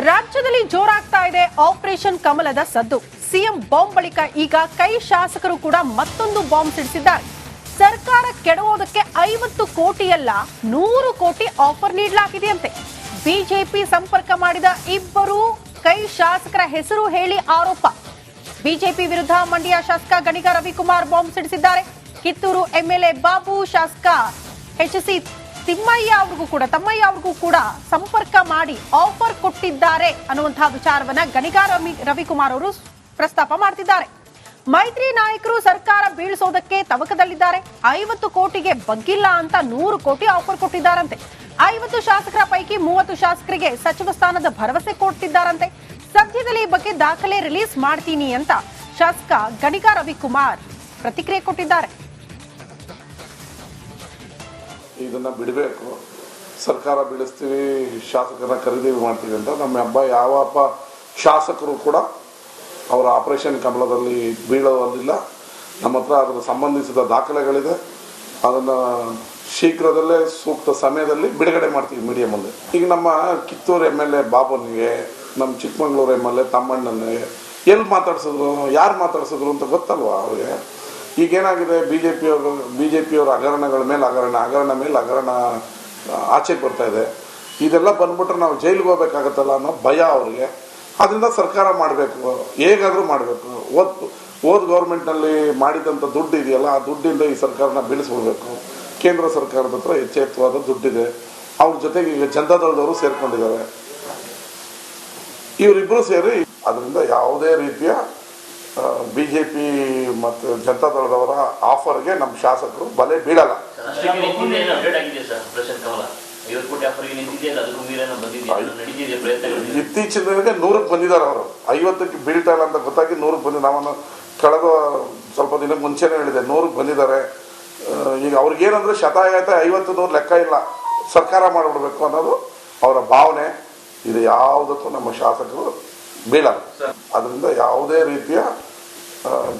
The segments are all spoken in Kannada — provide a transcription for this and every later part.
ರಾಜ್ಯದಲ್ಲಿ ಜೋರಾಗ್ತಾ ಇದೆ ಆಪರೇಷನ್ ಕಮಲದ ಸದ್ದು. ಸಿಎಂ ಬಾಂಬ್ ಬಳಿಕ ಈಗ ಕೈ ಶಾಸಕರು ಕೂಡ ಮತ್ತೊಂದು ಬಾಂಬ್ ಸಿಡಿಸಿದ್ದಾರೆ. ಸರ್ಕಾರ ಕೆಡವೋದಕ್ಕೆ 50 ಕೋಟಿಯಲ್ಲ 100 ಕೋಟಿ ಆಫರ್ ನೀಡಲಾಗಿದೆಯಂತೆ. ಬಿಜೆಪಿ ಸಂಪರ್ಕ ಮಾಡಿದ ಇಬ್ಬರು ಕೈ ಶಾಸಕರ ಹೆಸರು ಹೇಳಿ ಆರೋಪ. ಬಿಜೆಪಿ ವಿರುದ್ಧ ಮಂಡ್ಯ ಶಾಸಕ ಗಣಿಗ ರವಿಕುಮಾರ್ ಬಾಂಬ್ ಸಿಡಿಸಿದ್ದಾರೆ. ಕಿತ್ತೂರು ಎಂಎಲ್ಎ ಬಾಬು, ಶಾಸಕ ಎಚ್ಸಿ ತಮ್ಮಯ್ಯ ಅವ್ರಿಗೂ ಕೂಡ ಸಂಪರ್ಕ ಮಾಡಿ ಆಫರ್ ಕೊಟ್ಟಿದ್ದಾರೆ ಅನ್ನುವಂತಹ ವಿಚಾರವನ್ನ ಗಣಿಗ ರವಿಕುಮಾರ್ ಅವರು ಪ್ರಸ್ತಾಪ ಮಾಡ್ತಿದ್ದಾರೆ. ಮೈತ್ರಿ ನಾಯಕರು ಸರ್ಕಾರ ಬೀಳಿಸೋದಕ್ಕೆ ತವಕದಲ್ಲಿದ್ದಾರೆ. 50 ಕೋಟಿಗೆ ಬಗ್ಗಿಲ್ಲ ಅಂತ 100 ಕೋಟಿ ಆಫರ್ ಕೊಟ್ಟಿದ್ದಾರಂತೆ. 50 ಶಾಸಕರ ಪೈಕಿ 30 ಶಾಸಕರಿಗೆ ಸಚಿವ ಸ್ಥಾನದ ಭರವಸೆ ಕೊಟ್ಟಿದ್ದಾರಂತೆ. ಸದ್ಯದಲ್ಲಿ ಈ ಬಗ್ಗೆ ದಾಖಲೆ ರಿಲೀಸ್ ಮಾಡ್ತೀನಿ ಅಂತ ಶಾಸಕ ಗಣಿಗ ರವಿಕುಮಾರ್ ಪ್ರತಿಕ್ರಿಯೆ ಕೊಟ್ಟಿದ್ದಾರೆ. ಇದನ್ನ ಬಿಡಬೇಕು, ಸರ್ಕಾರ ಬೀಳಿಸ್ತೀವಿ, ಶಾಸಕರನ್ನ ಖರೀದಿ ಮಾಡ್ತೀವಿ ಅಂತ ನಮ್ಮ ಹಬ್ಬ ಯಾವಪ್ಪ ಶಾಸಕರು ಕೂಡ ಅವರ ಆಪರೇಷನ್ ಕಮಲದಲ್ಲಿ ಬೀಳೋದಿಲ್ಲ. ನಮ್ಮ ಹತ್ರ ಅದರ ಸಂಬಂಧಿಸಿದ ದಾಖಲೆಗಳಿದೆ. ಅದನ್ನು ಶೀಘ್ರದಲ್ಲೇ ಸೂಕ್ತ ಸಮಯದಲ್ಲಿ ಬಿಡುಗಡೆ ಮಾಡ್ತೀವಿ ಮೀಡಿಯಾ ಮುಂದೆ. ಈಗ ನಮ್ಮ ಕಿತ್ತೂರು MLA ಬಾಬುನಿಗೆ, ನಮ್ಮ ಚಿಕ್ಕಮಗಳೂರು MLA ತಮ್ಮಣ್ಣನಿಗೆ ಎಲ್ಲಿ ಮಾತಾಡ್ಸಿದ್ರು, ಯಾರು ಮಾತಾಡ್ಸಿದ್ರು ಅಂತ ಗೊತ್ತಲ್ವ ಅವ್ರಿಗೆ. ಈಗೇನಾಗಿದೆ, ಬಿ ಜೆ ಪಿಯವರ ಹಗರಣಗಳ ಮೇಲೆ ಹಗರಣ ಮೇಲೆ ಹಗರಣ ಆಚೆ ಬರ್ತಾ ಇದೆ. ಇದೆಲ್ಲ ಬಂದ್ಬಿಟ್ರೆ ನಾವು ಜೈಲಿಗೆ ಹೋಗ್ಬೇಕಾಗತ್ತಲ್ಲ ಅನ್ನೋ ಭಯ ಅವ್ರಿಗೆ. ಅದರಿಂದ ಸರ್ಕಾರ ಮಾಡಬೇಕು, ಹೇಗಾದರೂ ಮಾಡಬೇಕು. ಓದ್ ಗೌರ್ಮೆಂಟ್ನಲ್ಲಿ ಮಾಡಿದಂಥ ದುಡ್ಡು ಇದೆಯಲ್ಲ, ಆ ದುಡ್ಡಿಂದ ಈ ಸರ್ಕಾರನ ಬೀಳಿಸ್ಬಿಡ್ಬೇಕು. ಕೇಂದ್ರ ಸರ್ಕಾರದ ಹತ್ರ ಎಚ್ಚೆತ್ತವಾದ ದುಡ್ಡಿದೆ. ಅವ್ರ ಜೊತೆಗೆ ಈಗ ಜನತಾದಳದವರು ಸೇರ್ಕೊಂಡಿದ್ದಾರೆ. ಇವರಿಬ್ಬರು ಸೇರಿ ಅದರಿಂದ ಯಾವುದೇ ರೀತಿಯ BJP ಮತ್ತು ಜನತಾದಳದವರ ಆಫರ್ಗೆ ನಮ್ಮ ಶಾಸಕರು ಬಲೆ ಬೀಳಲ್ಲ. ಇತ್ತೀಚಿನ 100ಕ್ಕೆ ಬಂದಿದ್ದಾರೆ. ಅವರು 50ಕ್ಕೆ ಬೀಳ್ತಾ ಇಲ್ಲ ಅಂತ ಗೊತ್ತಾಗಿ 100ಕ್ಕೆ ಬಂದಿದ್ದಾರೆ. ನಾವನ್ನು ಕಳೆದ ಸ್ವಲ್ಪ ದಿನ ಮುಂಚೆನೇ ಹೇಳಿದೆ, 100ಕ್ಕೆ ಬಂದಿದ್ದಾರೆ. ಈಗ ಅವ್ರಿಗೇನಂದ್ರೆ ಶತಾಯತ 50-100 ಲೆಕ್ಕ ಇಲ್ಲ, ಸರ್ಕಾರ ಮಾಡಿಬಿಡ್ಬೇಕು ಅನ್ನೋದು ಅವರ ಭಾವನೆ. ಇದು ಯಾವುದಕ್ಕೂ ನಮ್ಮ ಶಾಸಕರು ಬೀಳಲ್ಲ. ಅದರಿಂದ ಯಾವುದೇ ರೀತಿಯ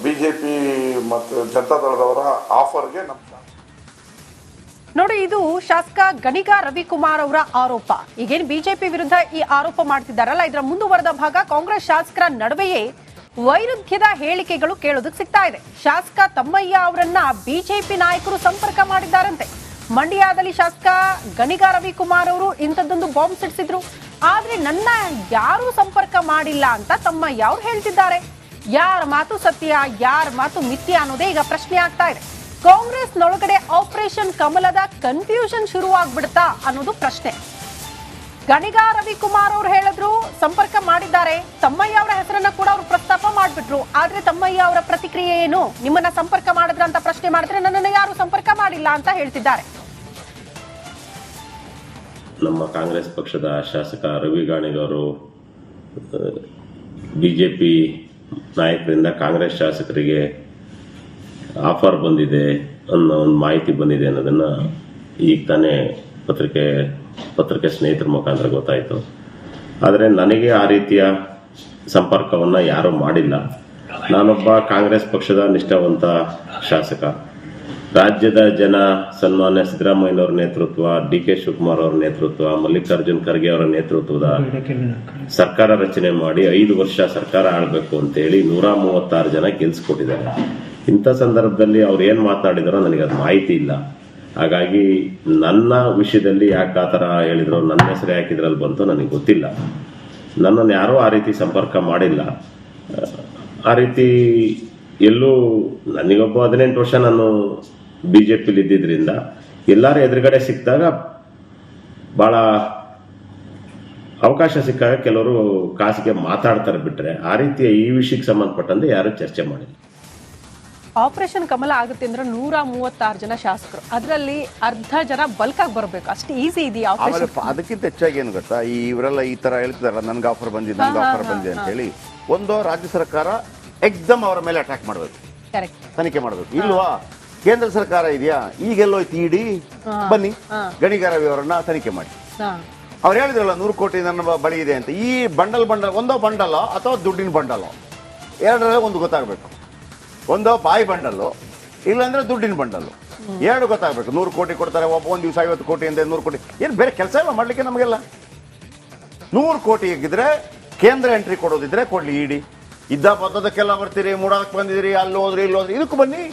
BJP ಮತ್ತು ಜನತಾದಳದವರ ಆಫರ್ಗೆ ನಮ್ಮ ನೋಡಿ, ಇದು ಶಾಸಕ ಗಣಿಗ ರವಿಕುಮಾರ್ ಅವರ ಆರೋಪ. ಈಗೇನು ಬಿಜೆಪಿ ವಿರುದ್ಧ ಈ ಆರೋಪ ಮಾಡ್ತಿದ್ದಾರಲ್ಲ, ಇದರ ಮುಂದುವರೆದ ಭಾಗ ಕಾಂಗ್ರೆಸ್ ಶಾಸಕರ ನಡುವೆಯೇ ವೈರುಧ್ಯದ ಹೇಳಿಕೆಗಳು ಕೇಳೋದಕ್ಕೆ ಸಿಗ್ತಾ ಇದೆ. ಶಾಸಕ ತಮ್ಮಯ್ಯ ಅವರನ್ನ ಬಿಜೆಪಿ ನಾಯಕರು ಸಂಪರ್ಕ ಮಾಡಿದ್ದಾರಂತೆ. ಮಂಡ್ಯದಲ್ಲಿ ಶಾಸಕ ಗಣಿಗ ರವಿಕುಮಾರ್ ಅವರು ಇಂಥದ್ದೊಂದು ಬಾಂಬ್ ಸಿಡಿಸಿದ್ರು, ಆದ್ರೆ ನನ್ನ ಯಾರೂ ಸಂಪರ್ಕ ಮಾಡಿಲ್ಲ ಅಂತ ತಮ್ಮಯ್ಯ ಅವರು ಹೇಳ್ತಿದ್ದಾರೆ. ಯಾರ ಮಾತು ಸತ್ಯ, ಯಾರ ಮಾತು ಮಿಥ್ಯ ಅನ್ನೋದೇ ಈಗ ಪ್ರಶ್ನೆ ಆಗ್ತಾ ಇದೆ. ಕಾಂಗ್ರೆಸ್ನೊಳಗಡೆ ಆಪರೇಷನ್ ಕಮಲದ ಕನ್ಫ್ಯೂಷನ್ ಶುರುವಾಗ್ಬಿಡ್ತಾ ಅನ್ನೋದು ಪ್ರಶ್ನೆ. ಗಣಿಗ ರವಿಕುಮಾರ್ ಅವರು ಹೇಳಿದ್ರು ಸಂಪರ್ಕ ಮಾಡಿದ್ದಾರೆ, ತಮ್ಮಯ್ಯ ಅವರ ಹೆಸರನ್ನ ಕೂಡ ಅವರು ಪ್ರಸ್ತಾಪ ಮಾಡ್ಬಿಟ್ರು. ಆದ್ರೆ ತಮ್ಮಯ್ಯ ಅವರ ಪ್ರತಿಕ್ರಿಯೆ ಏನು? ನಿಮ್ಮನ್ನ ಸಂಪರ್ಕ ಮಾಡಿದ್ರ ಅಂತ ಪ್ರಶ್ನೆ ಮಾಡಿದ್ರೆ ನನ್ನನ್ನು ಯಾರು ಸಂಪರ್ಕ ಮಾಡಿಲ್ಲ ಅಂತ ಹೇಳ್ತಿದ್ದಾರೆ. ನಮ್ಮ ಕಾಂಗ್ರೆಸ್ ಪಕ್ಷದ ಶಾಸಕ ರವಿ ಗಾಣಿಗವರು ಬಿಜೆಪಿ ನಾಯಕರಿಂದ ಕಾಂಗ್ರೆಸ್ ಶಾಸಕರಿಗೆ ಆಫರ್ ಬಂದಿದೆ ಅನ್ನೋ ಒಂದು ಮಾಹಿತಿ ಬಂದಿದೆ ಅನ್ನೋದನ್ನ ಈಗ ತಾನೇ ಪತ್ರಿಕೆ ಸ್ನೇಹಿತರ ಮುಖಾಂತರ ಗೊತ್ತಾಯಿತು. ಆದರೆ ನನಗೆ ಆ ರೀತಿಯ ಸಂಪರ್ಕವನ್ನು ಯಾರೂ ಮಾಡಿಲ್ಲ. ನಾನೊಬ್ಬ ಕಾಂಗ್ರೆಸ್ ಪಕ್ಷದ ನಿಷ್ಠಾವಂತ ಶಾಸಕ. ರಾಜ್ಯದ ಜನ ಸನ್ಮಾನ್ಯ ಸಿದ್ದರಾಮಯ್ಯನವರ ನೇತೃತ್ವ, DK ಶಿವಕುಮಾರ್ ಅವರ ನೇತೃತ್ವ, ಮಲ್ಲಿಕಾರ್ಜುನ್ ಖರ್ಗೆ ಅವರ ನೇತೃತ್ವದ ಸರ್ಕಾರ ರಚನೆ ಮಾಡಿ 5 ವರ್ಷ ಸರ್ಕಾರ ಆಳಬೇಕು ಅಂತೇಳಿ 136 ಜನ ಗೆಲ್ಸ್ಕೊಟ್ಟಿದ್ದಾರೆ. ಇಂಥ ಸಂದರ್ಭದಲ್ಲಿ ಅವ್ರು ಏನು ಮಾತನಾಡಿದಾರೋ ನನಗೆ ಅದು ಮಾಹಿತಿ ಇಲ್ಲ. ಹಾಗಾಗಿ ನನ್ನ ವಿಷಯದಲ್ಲಿ ಯಾಕೆ ಆ ಥರ ಹೇಳಿದ್ರು, ನನ್ನ ಹೆಸರು ಯಾಕಿದ್ರಲ್ಲಿ ಬಂತು ನನಗೆ ಗೊತ್ತಿಲ್ಲ. ನನ್ನನ್ನು ಯಾರೂ ಆ ರೀತಿ ಸಂಪರ್ಕ ಮಾಡಿಲ್ಲ. ಆ ರೀತಿ ಎಲ್ಲೂ ನನಗೊಬ್ಬ 18 ವರ್ಷ ನಾನು BJPಲಿ ಇದ್ದಿದ್ರಿಂದ ಎಲ್ಲರೂ ಎದುರುಗಡೆ ಸಿಕ್ಕಿದಾಗ ಭಾಳ ಅವಕಾಶ ಸಿಕ್ಕಾಗ ಕೆಲವರು ಕಾಸಿಗೆ ಮಾತಾಡ್ತಾರೆ ಬಿಟ್ರೆ ಆ ರೀತಿಯ ಈ ವಿಷಯಕ್ಕೆ ಸಂಬಂಧಪಟ್ಟಂತೆ ಯಾರು ಚರ್ಚೆ ಮಾಡಿಲ್ಲ. ಆಪರೇಷನ್ ಕಮಲ ಆಗುತ್ತೆ ಅಂದ್ರೆ 136 ಜನ ಶಾಸಕರು, ಅದರಲ್ಲಿ ಅರ್ಧ ಜನ ಬಲ್ಕ್ ಆಗಿ ಬರಬೇಕು. ಅಷ್ಟು ಈಸಿ ಇದೆಯಾ? ಅದಕ್ಕಿಂತ ಹೆಚ್ಚಾಗಿ ಏನು ಗೊತ್ತಾ, ಇವರೆಲ್ಲ ಈ ತರ ಹೇಳ್ತಿದಾರಲ್ಲ, ನನ್ಗೆ ಆಫರ್ ಬಂದಿದೆ ಅಂತ ಹೇಳಿ ಒಂದು ರಾಜ್ಯ ಸರ್ಕಾರ ಎಕ್ದಮ್ ಅವರ ಮೇಲೆ ಅಟ್ಯಾಕ್ ಮಾಡಬೇಕು, ತನಿಖೆ ಮಾಡಬೇಕು. ಇಲ್ವಾ, ಕೇಂದ್ರ ಸರ್ಕಾರ ಇದೆಯಾ, ಈಗೆಲ್ಲೋಯ್ತು ಇಡಿ, ಬನ್ನಿ ಗಣಿಗ ರವಿ ಅವರನ್ನ ತನಿಖೆ ಮಾಡಿ. ಅವ್ರು ಹೇಳಿದ್ರಲ್ಲ 100 ಕೋಟಿ ನನ್ನ ಬಳಿ ಇದೆ ಅಂತ. ಈ ಬಂಡಲ್ ಒಂದೋ ಬಂಡಲ್ ಅಥವಾ ದುಡ್ಡಿನ ಬಂಡಲ್, ಎರಡರಲ್ಲಿ ಒಂದು ಗೊತ್ತಾಗಬೇಕು. ಒಂದೋ ಬಾಯಿ ಬಂಡಲ್ಲು, ಇಲ್ಲಾಂದ್ರೆ ದುಡ್ಡಿನ ಬಂಡಲ್ಲು, ಎರಡು ಗೊತ್ತಾಗಬೇಕು. 100 ಕೋಟಿ ಕೊಡ್ತಾರೆ, ಒಂದು ದಿವಸ 50 ಕೋಟಿ ಅಂತ 100 ಕೋಟಿ. ಏನು ಬೇರೆ ಕೆಲಸ ಇಲ್ಲ ಮಾಡಲಿಕ್ಕೆ ನಮಗೆಲ್ಲ. 100 ಕೋಟಿ ಇದ್ದರೆ ಕೇಂದ್ರ ಎಂಟ್ರಿ ಕೊಡೋದಿದ್ರೆ ಕೊಡ್ಲಿ ಇಡಿ. ಇದ್ದ ಪದ್ದದಕ್ಕೆಲ್ಲ ಬರ್ತೀರಿ, ಮೂಡಕ್ಕೆ ಬಂದಿದ್ದೀರಿ, ಅಲ್ಲಿ ಹೋದ್ರಿ ಇಲ್ಲಿ ಹೋದ್ರಿ, ಇದಕ್ಕೂ ಬನ್ನಿ.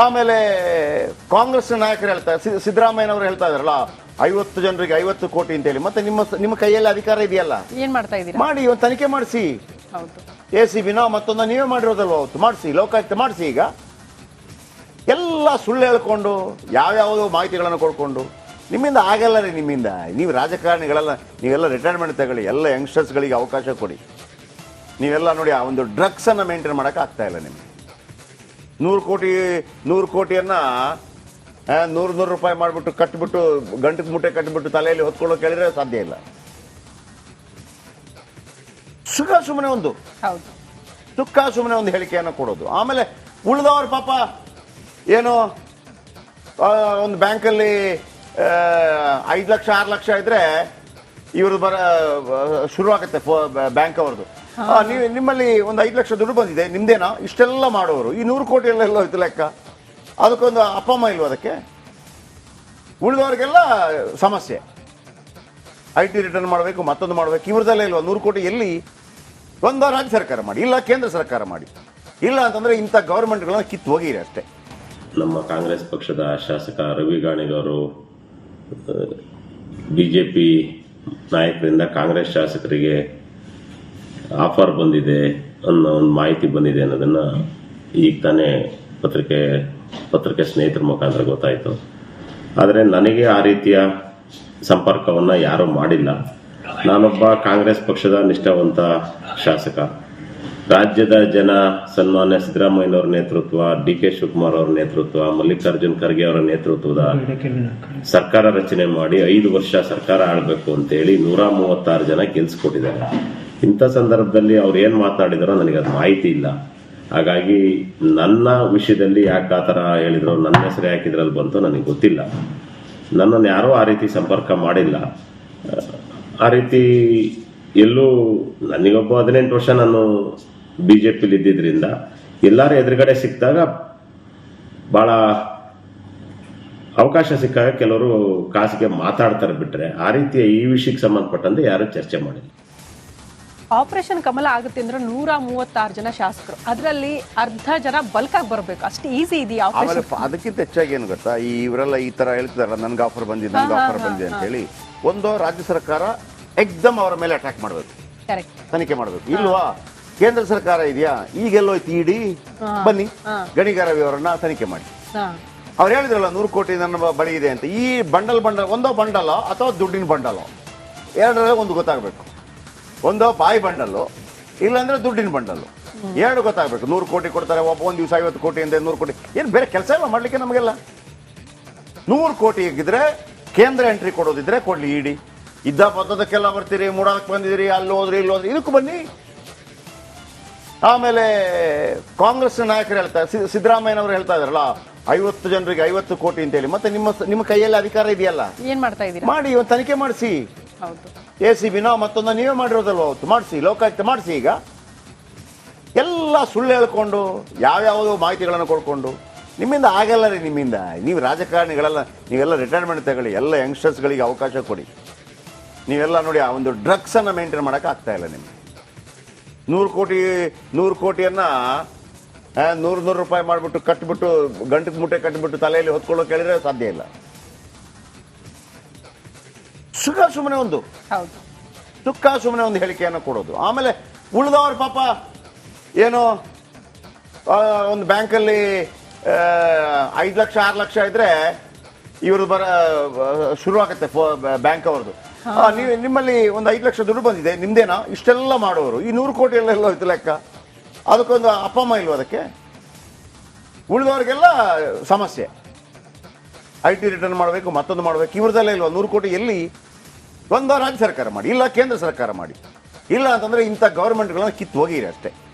ಆಮೇಲೆ ಕಾಂಗ್ರೆಸ್ ನಾಯಕರು ಹೇಳ್ತಾರೆ, ಸಿದ್ದರಾಮಯ್ಯನವರು ಹೇಳ್ತಾ ಇದಾರಲ್ಲ 50 ಜನರಿಗೆ 50 ಕೋಟಿ ಅಂತೇಳಿ. ಮತ್ತೆ ನಿಮ್ಮ ಕೈಯಲ್ಲಿ ಅಧಿಕಾರ ಇದೆಯಲ್ಲ, ಏನ್ ಮಾಡ್ತಾ ಇದೀರಾ? ಮಾಡಿ ಒಂದು ತನಿಖೆ ಮಾಡಿಸಿ. ಹೌದು, ACBನ ಮತ್ತೊಂದು ನೀವೇ ಮಾಡಿರೋದಲ್ವ ಅವತ್ತು, ಮಾಡಿಸಿ, ಲೋಕಾಯುಕ್ತ ಮಾಡಿಸಿ. ಈಗ ಎಲ್ಲ ಸುಳ್ಳು ಹೇಳ್ಕೊಂಡು ಯಾವ್ಯಾವುದೋ ಮಾಹಿತಿಗಳನ್ನು ಕೊಡ್ಕೊಂಡು ನಿಮ್ಮಿಂದ ಆಗಲ್ಲ ರೀ. ನಿಮ್ಮಿಂದ ನೀವು ರಾಜಕಾರಣಿಗಳೆಲ್ಲ ನೀವೆಲ್ಲ ರಿಟೈರ್ಮೆಂಟ್ ತಗೊಳ್ಳಿ, ಎಲ್ಲ ಯಂಗ್ಸ್ಟರ್ಸ್ಗಳಿಗೆ ಅವಕಾಶ ಕೊಡಿ. ನೀವೆಲ್ಲ ನೋಡಿ ಆ ಒಂದು ಡ್ರಗ್ಸನ್ನು ಮೇಂಟೈನ್ ಮಾಡೋಕೆ ಆಗ್ತಾ ಇಲ್ಲ ನಿಮಗೆ. 100 ಕೋಟಿಯನ್ನ 100 ರೂಪಾಯಿ ಮಾಡಿಬಿಟ್ಟು ಕಟ್ಬಿಟ್ಟು ಗಂಟು ಮೂಟೆ ಕಟ್ಬಿಟ್ಟು ತಲೆಯಲ್ಲಿ ಹೊತ್ಕೊಳ್ಳೋ ಕೇಳಿದ್ರೆ ಸಾಧ್ಯ ಇಲ್ಲ. ಸುಮ್ಮನೆ ಒಂದು ಹೌದು, ಸುಮ್ಮನೆ ಒಂದು ಹೇಳಿಕೆಯನ್ನು ಕೊಡೋದು. ಆಮೇಲೆ ಉಳಿದವರು ಪಾಪ ಏನೋ ಒಂದು ಬ್ಯಾಂಕಲ್ಲಿ 5 ಲಕ್ಷ 6 ಲಕ್ಷ ಇದ್ರೆ ಇವ್ರದ್ದು ಶುರುವಾಗುತ್ತೆ ಬ್ಯಾಂಕ್ ಅವ್ರದ್ದು. ನಿಮ್ಮಲ್ಲಿ ಒಂದು 5 ಲಕ್ಷ ದುಡ್ಡು ಬಂದಿದೆ, ನಿಮ್ದೇನಾ? ಇಷ್ಟೆಲ್ಲ ಮಾಡೋರು ಈ 100 ಕೋಟಿ ಎಲ್ಲ ಹೋಯ್ತು ಲೆಕ್ಕ. ಅದಕ್ಕೊಂದು ಅಪ್ಪ ಅಮ್ಮ ಇಲ್ವ ಅದಕ್ಕೆ? ಉಳಿದವ್ರಿಗೆಲ್ಲ ಸಮಸ್ಯೆ. IT ರಿಟರ್ನ್ ಮಾಡಬೇಕು, ಮತ್ತೊಂದು ಮಾಡಬೇಕು, ಇವ್ರದೆಲ್ಲ ಇಲ್ವಾ 100 ಕೋಟಿ? ಎಲ್ಲಿ? ಒಂದು ರಾಜ್ಯ ಸರ್ಕಾರ ಮಾಡಿ, ಇಲ್ಲ ಕೇಂದ್ರ ಸರ್ಕಾರ ಮಾಡಿ. ಇಲ್ಲ ಅಂತಂದ್ರೆ ಇಂಥ ಗವರ್ಮೆಂಟ್ಗಳನ್ನ ಕಿತ್ತು ಹೋಗಿರಿ ಅಷ್ಟೇ. ನಮ್ಮ ಕಾಂಗ್ರೆಸ್ ಪಕ್ಷದ ಶಾಸಕ ರವಿ ಗಾಣಿಗವರು ಬಿಜೆಪಿ ನಾಯಕರಿಂದ ಕಾಂಗ್ರೆಸ್ ಶಾಸಕರಿಗೆ ಆಫರ್ ಬಂದಿದೆ ಅನ್ನೋ ಒಂದು ಮಾಹಿತಿ ಬಂದಿದೆ ಅನ್ನೋದನ್ನ ಈಗ ತಾನೇ ಪತ್ರಿಕೆ ಸ್ನೇಹಿತರ ಮುಖಾಂತರ ಗೊತ್ತಾಯಿತು. ಆದರೆ ನನಗೆ ಆ ರೀತಿಯ ಸಂಪರ್ಕವನ್ನು ಯಾರೂ ಮಾಡಿಲ್ಲ. ನಾನೊಬ್ಬ ಕಾಂಗ್ರೆಸ್ ಪಕ್ಷದ ನಿಷ್ಠಾವಂತ ಶಾಸಕ. ರಾಜ್ಯದ ಜನ ಸನ್ಮಾನ್ಯ ಸಿದ್ದರಾಮಯ್ಯನವರ ನೇತೃತ್ವ, DK ಶಿವಕುಮಾರ್ ಅವರ ನೇತೃತ್ವ, ಮಲ್ಲಿಕಾರ್ಜುನ್ ಖರ್ಗೆ ಅವರ ನೇತೃತ್ವದ ಸರ್ಕಾರ ರಚನೆ ಮಾಡಿ 5 ವರ್ಷ ಸರ್ಕಾರ ಆಳಬೇಕು ಅಂತೇಳಿ 136 ಜನ ಗೆಲ್ಸ್ಕೊಟ್ಟಿದ್ದಾರೆ. ಇಂಥ ಸಂದರ್ಭದಲ್ಲಿ ಅವ್ರು ಏನು ಮಾತನಾಡಿದಾರೋ ನನಗೆ ಅದು ಮಾಹಿತಿ ಇಲ್ಲ. ಹಾಗಾಗಿ ನನ್ನ ವಿಷಯದಲ್ಲಿ ಯಾಕೆ ಆ ಥರ ಹೇಳಿದ್ರು, ನನ್ನ ಹೆಸರು ಯಾಕೆ ಇದ್ರಲ್ಲಿ ಬಂತು ನನಗೆ ಗೊತ್ತಿಲ್ಲ. ನನ್ನನ್ನು ಯಾರೂ ಆ ರೀತಿ ಸಂಪರ್ಕ ಮಾಡಿಲ್ಲ. ಆ ರೀತಿ ಎಲ್ಲೂ ನನಗೊಬ್ಬ 18 ವರ್ಷ ನಾನು BJPಲಿ ಇದ್ದಿದ್ರಿಂದ ಎಲ್ಲರೂ ಎದುರುಗಡೆ ಸಿಕ್ಕಿದಾಗ ಭಾಳ ಅವಕಾಶ ಸಿಕ್ಕಾಗ ಕೆಲವರು ಕಾಸಿಗೆ ಮಾತಾಡ್ತಾರೆ ಬಿಟ್ರೆ ಆ ರೀತಿಯ ಈ ವಿಷಯಕ್ಕೆ ಸಂಬಂಧಪಟ್ಟಂತೆ ಯಾರು ಚರ್ಚೆ ಮಾಡಿಲ್ಲ. ಆಪರೇಷನ್ ಕಮಲ ಆಗುತ್ತೆ ಅಂದ್ರೆ 136 ಜನ ಶಾಸಕರು, ಅದರಲ್ಲಿ ಅರ್ಧ ಜನ ಬಲ್ಕ್ ಆಗಿ ಬರಬೇಕು. ಅಷ್ಟು ಈಸಿ ಇದೆಯಾ? ಆಮೇಲೆ ಅದಕ್ಕಿಂತ ಹೆಚ್ಚಾಗಿ ಏನು ಗೊತ್ತಾ, ಇವರೆಲ್ಲ ಈ ತರ ಹೇಳ್ತಿದಾರಲ್ಲ, ನನ್ಗೆ ಆಫರ್ ಬಂದಿದೆ ಅಂತ ಹೇಳಿ ಒಂದು ರಾಜ್ಯ ಸರ್ಕಾರ ಎಕ್ದಮ್ ಅವರ ಮೇಲೆ ಅಟ್ಯಾಕ್ ಮಾಡಬೇಕು, ತನಿಖೆ ಮಾಡಬೇಕು. ಇಲ್ವಾ? ಕೇಂದ್ರ ಸರ್ಕಾರ ಇದೆಯಾ? ಈಗೆಲ್ಲೋಯ್ತು ಇಡಿ, ಬನ್ನಿ ಗಣಿಗಾರ ಅವರನ್ನ ತನಿಖೆ ಮಾಡಿ. ಅವ್ರು ಹೇಳಿದ್ರಲ್ಲ 100 ಕೋಟಿ ನನ್ನ ಬಳಿ ಇದೆ ಅಂತ. ಈ ಬಂಡಲ್ ಒಂದೋ ಬಂಡಲೋ ಅಥವಾ ದುಡ್ಡಿನ ಬಂಡಲೋ, ಎರಡರಲ್ಲಿ ಒಂದು ಗೊತ್ತಾಗಬೇಕು. ಒಂದೋ ಬಾಯಿ ಬಂಡಲ್ಲು, ಇಲ್ಲಾಂದ್ರೆ ದುಡ್ಡಿನ ಬಂಡಲ್ಲು, ಎರಡು ಗೊತ್ತಾಗಬೇಕು. 100 ಕೋಟಿ ಕೊಡ್ತಾರೆ, ಒಂದು ದಿವಸ 50 ಕೋಟಿ ಅಂತ 100 ಕೋಟಿ. ಏನು ಬೇರೆ ಕೆಲಸ ಇಲ್ಲ ಮಾಡ್ಲಿಕ್ಕೆ ನಮಗೆಲ್ಲ? 100 ಕೋಟಿ ಇದ್ರೆ ಕೇಂದ್ರ ಎಂಟ್ರಿ ಕೊಡೋದಿದ್ರೆ ಕೊಡ್ಲಿ ಇಡಿ. ಇದ್ದ ಪದ್ದದಕ್ಕೆಲ್ಲ ಬರ್ತೀರಿ, ಮೂಡಕ್ಕೆ ಬಂದಿದ್ದೀರಿ, ಅಲ್ಲಿ ಹೋದ್ರಿ ಇಲ್ಲಿ ಹೋದ್ರಿ, ಇದಕ್ಕೂ ಬನ್ನಿ. ಆಮೇಲೆ ಕಾಂಗ್ರೆಸ್ ನಾಯಕರು ಹೇಳ್ತಾರೆ, ಸಿದ್ದರಾಮಯ್ಯನವರು ಹೇಳ್ತಾ ಇದಾರಲ್ಲ 50 ಜನರಿಗೆ 50 ಕೋಟಿ ಅಂತೇಳಿ. ಮತ್ತೆ ನಿಮ್ಮ ಕೈಯಲ್ಲಿ ಅಧಿಕಾರ ಇದೆಯಲ್ಲ, ಏನ್ ಮಾಡ್ತಾ ಇದೀರಾ? ಮಾಡಿ ಒಂದು ತನಿಖೆ ಮಾಡಿಸಿ. ಹೌದು, ACBನ ಮತ್ತೊಂದು ನೀವೇ ಮಾಡಿರೋದಲ್ವ ಅವತ್ತು, ಮಾಡಿಸಿ, ಲೋಕಾಯುಕ್ತ ಮಾಡಿಸಿ. ಈಗ ಎಲ್ಲ ಸುಳ್ಳು ಹೇಳ್ಕೊಂಡು ಯಾವ್ಯಾವುದೋ ಮಾಹಿತಿಗಳನ್ನು ಕೊಡ್ಕೊಂಡು ನಿಮ್ಮಿಂದ ಆಗಲ್ಲ ರೀ. ನಿಮ್ಮಿಂದ ನೀವು ರಾಜಕಾರಣಿಗಳೆಲ್ಲ ನೀವೆಲ್ಲ ರಿಟೈರ್ಮೆಂಟ್ ತಗೊಳ್ಳಿ, ಎಲ್ಲ ಯಂಗ್ಸ್ಟರ್ಸ್ಗಳಿಗೆ ಅವಕಾಶ ಕೊಡಿ. ನೀವೆಲ್ಲ ನೋಡಿ ಆ ಒಂದು ಡ್ರಗ್ಸನ್ನು ಮೇಂಟೈನ್ ಮಾಡೋಕೆ ಆಗ್ತಾ ಇಲ್ಲ ನಿಮಗೆ. 100 ಕೋಟಿಯನ್ನ 100 ರೂಪಾಯಿ ಮಾಡಿಬಿಟ್ಟು ಕಟ್ಬಿಟ್ಟು ಗಂಟು ಮೂಟೆ ಕಟ್ಬಿಟ್ಟು ತಲೆಯಲ್ಲಿ ಹೊತ್ಕೊಳ್ಳೋ ಕೇಳಿದ್ರೆ ಸಾಧ್ಯ ಇಲ್ಲ. ಸುಮ್ಮನೆ ಒಂದು ಸುಮ್ಮನೆ ಒಂದು ಹೇಳಿಕೆಯನ್ನು ಕೊಡೋದು. ಆಮೇಲೆ ಉಳಿದವರು ಪಾಪ ಏನೋ ಒಂದು ಬ್ಯಾಂಕಲ್ಲಿ 5 ಲಕ್ಷ 6 ಲಕ್ಷ ಇದ್ರೆ ಇವ್ರದ್ದು ಶುರುವಾಗುತ್ತೆ ಬ್ಯಾಂಕ್ ಅವ್ರದ್ದು. ನಿಮ್ಮಲ್ಲಿ ಒಂದು 5 ಲಕ್ಷ ದುಡ್ಡು ಬಂದಿದೆ, ನಿಮ್ದೇನಾ? ಇಷ್ಟೆಲ್ಲ ಮಾಡೋರು ಈ 100 ಕೋಟಿ ಎಲ್ಲ ಹೋಯ್ತು ಲೆಕ್ಕ. ಅದಕ್ಕೊಂದು ಅಪ್ಪ ಅಮ್ಮ ಇಲ್ವ ಅದಕ್ಕೆ? ಉಳಿದವ್ರಿಗೆಲ್ಲ ಸಮಸ್ಯೆ. IT ರಿಟರ್ನ್ ಮಾಡಬೇಕು, ಮತ್ತೊಂದು ಮಾಡಬೇಕು, ಇವ್ರದೆಲ್ಲ ಇಲ್ವಾ 100 ಕೋಟಿ? ಎಲ್ಲಿ? ಒಂದು ರಾಜ್ಯ ಸರ್ಕಾರ ಮಾಡಿ, ಇಲ್ಲ ಕೇಂದ್ರ ಸರ್ಕಾರ ಮಾಡಿ. ಇಲ್ಲ ಅಂತಂದ್ರೆ ಇಂಥ ಗವರ್ಮೆಂಟ್ಗಳನ್ನ ಕಿತ್ತು ಹೋಗಿರಿ ಅಷ್ಟೇ.